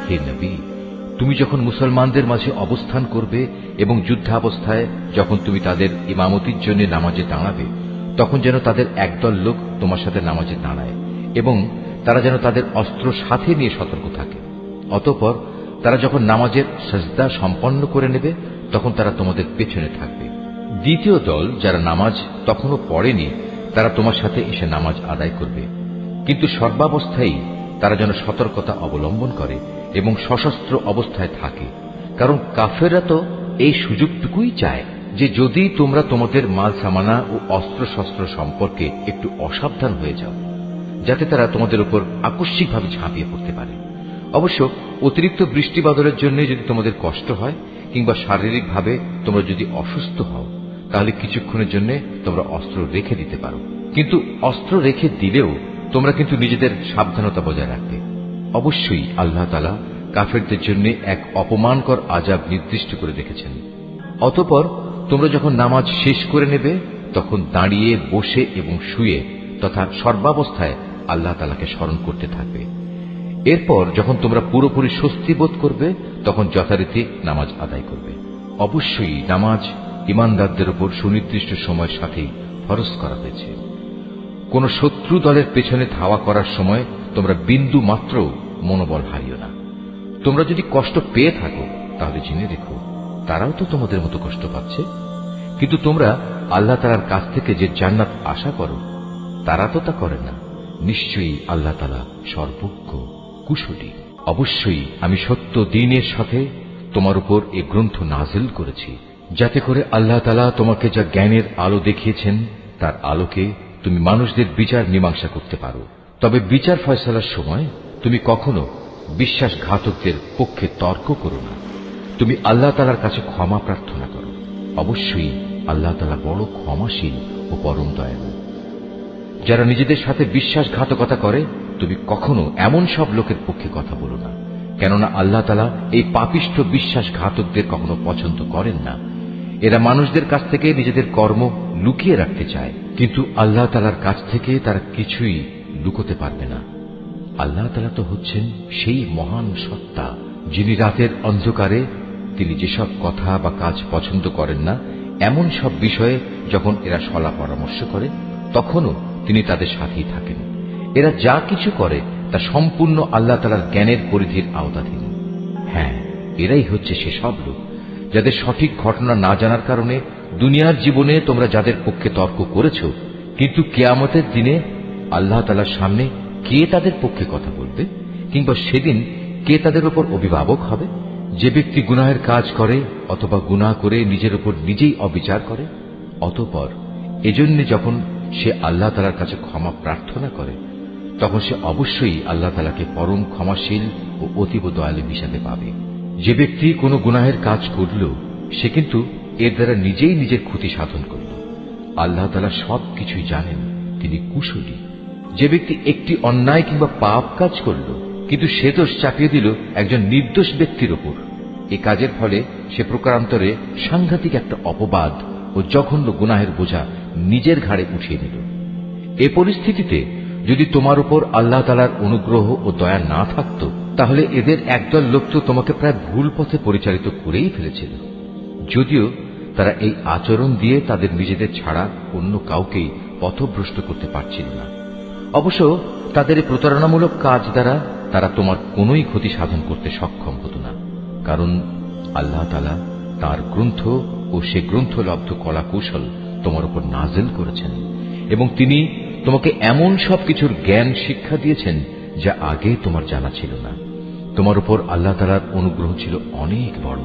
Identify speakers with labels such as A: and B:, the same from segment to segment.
A: হে নবী, তুমি যখন মুসলমানদের মাঝে অবস্থান করবে এবং যুদ্ধাবস্থায় যখন তুমি তাদের ইমামতির জন্য নামাজে দাঁড়াবে, তখন যেন তাদের একদল লোক তোমার সাথে নামাজে দাঁড়ায় এবং তারা যেন তাদের অস্ত্র সাথে নিয়ে সতর্ক থাকে। অতঃপর তারা যখন নামাজের সাজদা সম্পন্ন করে নেবে, তখন তারা তোমাদের পেছনে থাকবে। দ্বিতীয় দল, যারা নামাজ তখনও পড়েনি, তারা তোমার সাথে এসে নামাজ আদায় করবে, কিন্তু সর্বাবস্থায় তারা যেন সতর্কতা অবলম্বন করে এবং সশস্ত্র অবস্থায় থাকে। কারণ কাফেররা তো এই সুযোগটুকুই চায় যে যদি তোমরা তোমাদের মাল সামানা ও অস্ত্রশস্ত্র সম্পর্কে একটু অসাবধান হয়ে যাও, যাতে তারা তোমাদের উপর আকস্মিকভাবে ঝাঁপিয়ে পড়তে পারে। অবশ্য অতিরিক্ত বৃষ্টি বাদলের জন্য যদি তোমাদের কষ্ট হয় কিংবা শারীরিকভাবে তোমরা যদি অসুস্থ হও, তাহলে কিছুক্ষণের জন্য তোমরা অস্ত্র রেখে দিতে পারো। কিন্তু অস্ত্র রেখে দিলেও তোমরা কিন্তু নিজেদের সাবধানতা বজায় রাখবে। অবশ্যই আল্লাহ তাআলা কাফেরদের জন্য এক অপমানকর আযাব নির্দিষ্ট করে রেখেছেন। অতঃপর তোমরা যখন নামাজ শেষ করে নেবে, তখন দাঁড়িয়ে, বসে এবং শুয়ে তথা সর্বাবস্থায় আল্লাহ তাআলাকে স্মরণ করতে থাকবে। এরপর যখন তোমরা পুরোপুরি স্বস্তি বোধ করবে, তখন যথারীতি নামাজ আদায় করবে। অবশ্যই নামাজ ঈমানদারদের উপর সুনির্দিষ্ট সময়ের সাথেই ফরজ করা হয়েছে। কোন শত্রু দলের পেছনে ধাওয়া করার সময় তোমরা বিন্দু মাত্র মনোবল হারিও না। তোমরা যদি কষ্ট পেয়ে থাকো, তাহলে জেনে রেখো তারাও তো তোমাদের মতো কষ্ট পাচ্ছে। কিন্তু তোমরা আল্লাহ তাআলার কাছ থেকে যে জান্নাত আশা করো, তারা তো তা করে না। নিশ্চয়ই আল্লাহ তাআলা সর্বজ্ঞ, কুশলী। অবশ্যই আমি সত্য দ্বীনের সাথে তোমার উপর এই গ্রন্থ নাজিল করেছি, যাতে করে আল্লাহ তাআলা তোমাকে যা জ্ঞানের আলো দেখিয়েছেন, তার আলোকে তুমি মানুষদের বিচার মীমাংসা করতে পারো। তবে বিচার ফয়সালার সময় তুমি কখনো বিশ্বাসঘাতকদের পক্ষে তর্ক করো না। তুমি আল্লাহ তাআলার কাছে ক্ষমা প্রার্থনা করো। অবশ্যই আল্লাহ তাআলা বড় ক্ষমাশীল ও পরম দয়ালু। যারা নিজেদের সাথে বিশ্বাসঘাতকতা করে, তুমি কখনো এমন সব লোকের পক্ষে কথা বলো না, কেননা আল্লাহ তাআলা এই পাপিষ্ঠ বিশ্বাসঘাতকদের কখনো পছন্দ করেন না। এরা মানুষদের কাছ থেকে নিজেদের কর্ম লুকিয়ে রাখতে চায়, কিন্তু আল্লাহ তাআলার কাছ থেকে তারা কিছুই লুকোতে পারবে না। আল্লাহ তাআলা তো হচ্ছেন সেই মহান সত্তা, যিনি রাতের অন্ধকারে তিনি যেসব কথা বা কাজ পছন্দ করেন না, এমন সব বিষয়ে যখন এরা সলা পরামর্শ করে, তখনও তিনি তাদের সাথেই থাকেন। এরা যা কিছু করে তা সম্পূর্ণ আল্লাহ তাআলার জ্ঞানের পরিধির আওতাধীন। হ্যাঁ, এরাই হচ্ছে সেসব লোক যাদের সঠিক ঘটনা না জানার কারণে দুনিয়ার জীবনে তোমরা যাদের পক্ষে তর্ক করেছ, কিন্তু কিয়ামতের দিনে আল্লাহ তাআলার সামনে কে তাদের পক্ষে কথা বলবে, কিংবা সেদিন কে তাদের উপর অভিভাবক হবে? যে ব্যক্তি গুনাহের কাজ করে অথবা গুনাহ করে নিজের উপর নিজেই অবিচার করে, অতঃপর এজন্য যখন সে আল্লাহ তাআলার কাছে ক্ষমা প্রার্থনা করে, তখন সে অবশ্যই আল্লাহ তাআলাকে পরম ক্ষমাশীল ও অতীব দয়ালু হিসাবে পাবে। যে ব্যক্তি কোনো গুনাহের কাজ করল, সে কিন্তু এর দ্বারা নিজেই নিজের ক্ষতি সাধন করল। আল্লাহ তাআলা সবকিছুই জানেন, তিনি কুশলী। যে ব্যক্তি একটি অন্যায় কিংবা পাপ কাজ করল, কিন্তু সে দোষ চাপিয়ে দিল একজন নির্দোষ ব্যক্তির ওপর, এ কাজের ফলে সে প্রকারান্তরে সাংঘাতিক একটা অপবাদ ও জঘন্য গুনাহের বোঝা নিজের ঘাড়ে উঠিয়ে নিল। এ পরিস্থিতিতে যদি তোমার উপর আল্লাহ তাআলার অনুগ্রহ ও দয়া না থাকত, তাহলে এদের একদল লোক তো তোমাকে প্রায় ভুল পথে পরিচালিত করেই ফেলেছিল। যদিও তারা এই আচরণ দিয়ে তাদের নিজেদের ছাড়া অন্য কাউকেই পথভ্রষ্ট করতে পারছিল না। অবশ্য তাদের এই প্রতারণামূলক কাজ দ্বারা তারা তোমার কোনোই ক্ষতি সাধন করতে সক্ষম হতো না, কারণ আল্লাহ তাআলা তাঁর গ্রন্থ ও সে গ্রন্থলব্ধ কলা কৌশল তোমার উপর নাজিল করেছেন, এবং তিনি তোমাকে এমন সবকিছুর জ্ঞান শিক্ষা দিয়েছেন যা আগে তোমার জানা ছিল না। তোমার উপর আল্লাহ তাআলার অনুগ্রহ ছিল অনেক বড়।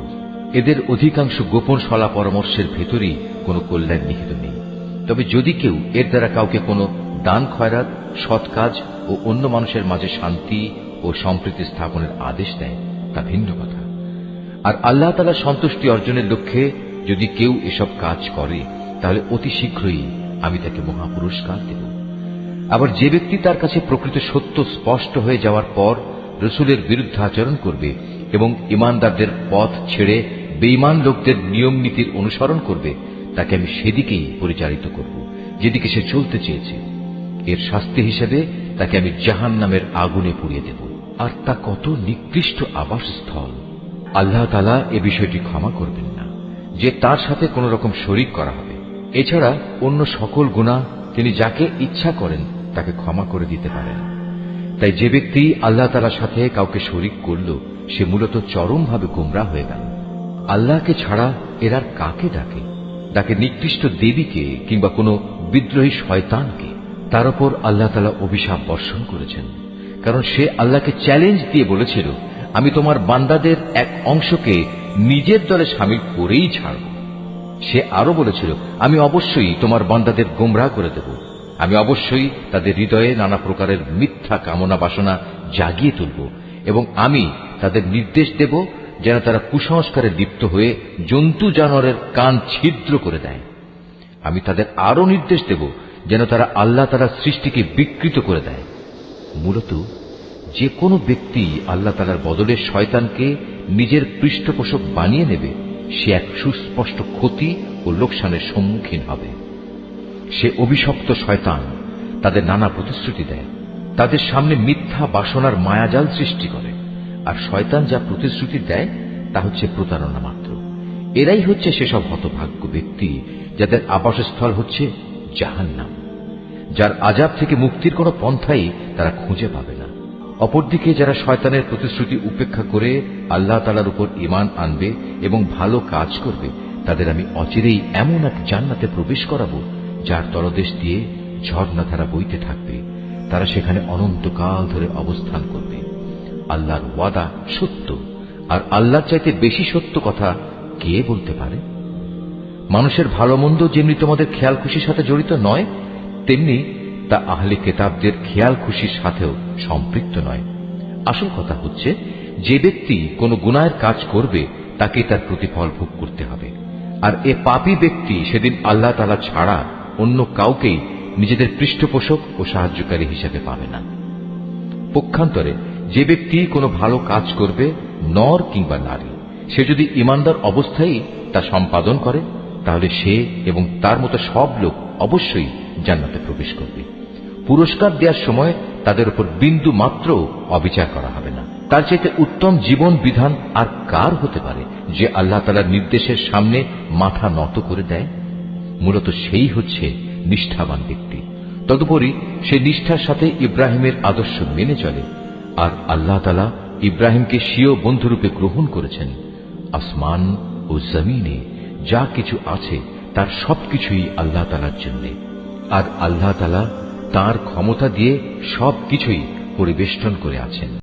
A: এদের অধিকাংশ গোপন সলা পরামর্শের ভেতরই কোনো কল্যাণ নিহিত নেই। তবে যদি কেউ এর দ্বারা কাউকে কোনো দান খয়রাত, সৎ কাজ ও অন্য মানুষের মাঝে শান্তি ও সম্প্রীতি স্থাপনের আদেশ দেয়, তা ভিন্ন কথা। আর আল্লাহ তাআলার সন্তুষ্টি অর্জনের লক্ষ্যে যদি কেউ এসব কাজ করে, তাহলে অতি শীঘ্রই আমি তাকে মহাপুরস্কার দেব। আবার যে ব্যক্তি তার কাছে প্রকৃত সত্য স্পষ্ট হয়ে যাওয়ার পর রাসূলের বিরুদ্ধে আচরণ করবে এবং ঈমানদারদের পথ ছেড়ে বেঈমান লোকদের নিয়ম নীতির অনুসরণ করবে, তাকে আমি সেদিকেই পরিচালিত করব যেদিকে সে চলতে চেয়েছে। এর শাস্তি হিসেবে তাকে আমি জাহান্নামের আগুনে পুড়িয়ে দেব। আর তা কত নিকৃষ্ট আবাসস্থল। আল্লাহ তাআলা এ বিষয়টি ক্ষমা করবেন না যে তার সাথে কোন রকম শরীক করা হবে। এছাড়া অন্য সকল গুনাহ তিনি যাকে ইচ্ছা করেন তাকে ক্ষমা করে দিতে পারেন। তাই যে ব্যক্তি আল্লাহ তাআলার সাথে কাউকে শরীক করল সে মূলত চরমভাবে গোমরাহ হয়ে গেল। আল্লাহকে ছাড়া এরা কাকে ডাকে? ডাকে নিকৃষ্ট দেবীকে কিংবা কোনো বিদ্রোহী শয়তানকে। তার উপর আল্লাহ তাআলা অভিশাপ বর্ষণ করেছেন, কারণ সে আল্লাহকে চ্যালেঞ্জ দিয়ে বলেছিল, আমি তোমার বান্দাদের এক অংশকে নিজের দলে শামিল করেই ছাড়ব। সে আরো বলেছিল, আমি অবশ্যই তোমার বান্দাদের গোমরাহ করে দেব, আমি অবশ্যই তাদের হৃদয়ে নানা প্রকারের মিথ্যা কামনা বাসনা জাগিয়ে তুলব, এবং আমি তাদের নির্দেশ দেব যেন তারা কুসংস্কারে লিপ্ত হয়ে জন্তু জানোয়ারের কান ছিদ্র করে দেয়। আমি তাদের আরো নির্দেশ দেব যেন তারা আল্লাহ তাআলার সৃষ্টিকে বিকৃত করে দেয়। মূলত যে কোনো ব্যক্তি আল্লাহ তাআলার বদলে শয়তানকে নিজের পৃষ্ঠপোষক বানিয়ে নেবে সে এক সুস্পষ্ট ক্ষতি ও লোকসানের সম্মুখীন হবে। সে অভিশপ্ত শয়তান তাদের নানা প্রতিশ্রুতি দেয়, তাদের সামনে মিথ্যা বাসনার মায়াজাল সৃষ্টি করে, আর শয়তান যা প্রতিশ্রুতি দেয় তা হচ্ছে প্রতারণা মাত্র। এরাই হচ্ছে সেসব হতভাগ্য ব্যক্তি যাদের আবাসস্থল হচ্ছে জাহান্নাম, যার আযাব থেকে মুক্তির কোনো পন্থাই তারা খুঁজে পাবে না। অপরদিকে যারা শয়তানের প্রতিশ্রুতি উপেক্ষা করে আল্লাহ তাআলার উপর ঈমান আনবে এবং ভালো কাজ করবে তাদের আমি অচিরেই এমন এক জান্নাতে প্রবেশ করাবো যার তলদেশ দিয়ে ঝর্ণাধারা বইতে থাকবে। তারা সেখানে অনন্তকাল ধরে অবস্থান করবে। আল্লাহর ওয়াদা সত্য, আর আল্লাহর চাইতে বেশি সত্য কথা কে বলতে পারে? মানুষের ভালো মন্দ যেমনি তোমাদের খেয়াল খুশির সাথে জড়িত নয়, তেমনি তা আহলে কিতাবদের খেয়াল খুশির সাথেও সম্পৃক্ত নয়। আসল কথা হচ্ছে যে ব্যক্তি কোনো গুনাহের কাজ করবে তাকে তার প্রতিফল ভোগ করতে হবে, আর এ পাপী ব্যক্তি সেদিন আল্লাহ তাআলা ছাড়া অন্য কাউকেই নিজেদের পৃষ্ঠপোষক ও সাহায্যকারী হিসেবে পাবে না। পক্ষান্তরে যে ব্যক্তি কোনো ভালো কাজ করবে, নর কিংবা নারী, সে যদি ঈমানদার অবস্থায় তা সম্পাদন করে তাহলে সে এবং তার মতো সব লোক অবশ্যই জান্নাতে প্রবেশ করবে। পুরস্কার দেওয়ার সময় তাদের উপর বিন্দু মাত্র অবিচার করা হবে না। তার চাইতে উত্তম জীবন বিধান আর কার হতে পারে যে আল্লাহ তাআলার নির্দেশের সামনে মাথা নত করে দেয়? মূলত সেই হচ্ছে নিষ্ঠাবান ব্যক্তি। তদুপরি সে নিষ্ঠার সাথে ইব্রাহিমের আদর্শ মেনে চলে, আর আল্লাহ তাআলা ইব্রাহিমকে স্বীয় বন্ধুরূপে গ্রহণ করেছেন। আসমান ও জমিনে যা কিছু আছে তার সবকিছুই আল্লাহ তাআলার জন্য, আর আল্লাহ তাআলা তাঁর ক্ষমতা দিয়ে সবকিছুই পরিবেষ্টন করে আছেন।